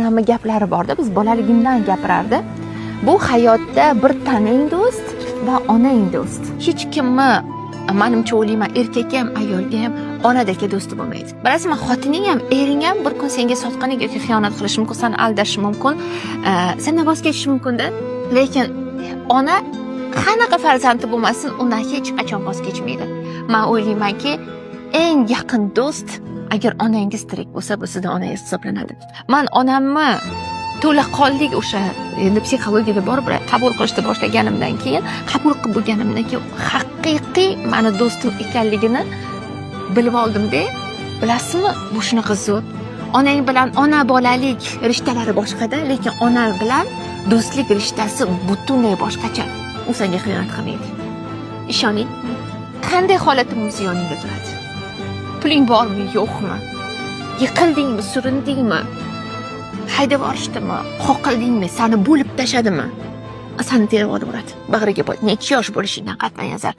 hamma gaplari borda, biz bolaligimdan gapirardi. Bu hayotda bir tanang do'st va onang do'st. Hech kimni menimcha o'ylayman, erkak ham, ayolga ham onadagi do'sti bo'lmaydi. Bilasizmi, xotining ham, ering ham bir kun senga sotqinlik yoki xiyonat qilishi mumkin, seni aldashi mumkin, sendan voz kechishi mumkin-da. Lekin ona qanaqa farzandi bo'lmasin, undan hech qachon voz kechmaydi. Men o'ylaymanki, eng yaqin do'st agar onangiz tirik bo'lsa, bu sizning onangiz hisoblanadi. Men onamni to'laqonlik o'sha endi psixologiyada borib qabul qilishni boshlaganimdan keyin, qabul qilib bo'lganimdan keyin haqiqiy meni do'stim ekanligini bilib oldim-da. Bilasizmi, bu shunaqa zo'r. Onang bilan ona bolalik rishtalari boshqada, lekin ona bilan do'stlik rishtasi butunlay boshqacha. U senga xiyonat qilmaydi. Ishoning, qanday holatda bo'lsa yoningda turadi. Puling bormi, yo'qmi? Yiqildingmi, surindingmi? Haydab yuborishdimi, qoqildingmi, seni bo'lib tashladimi? Seni terib olib boradi. Bag'riga necha yosh bo'lishingdan qat'iy nazar.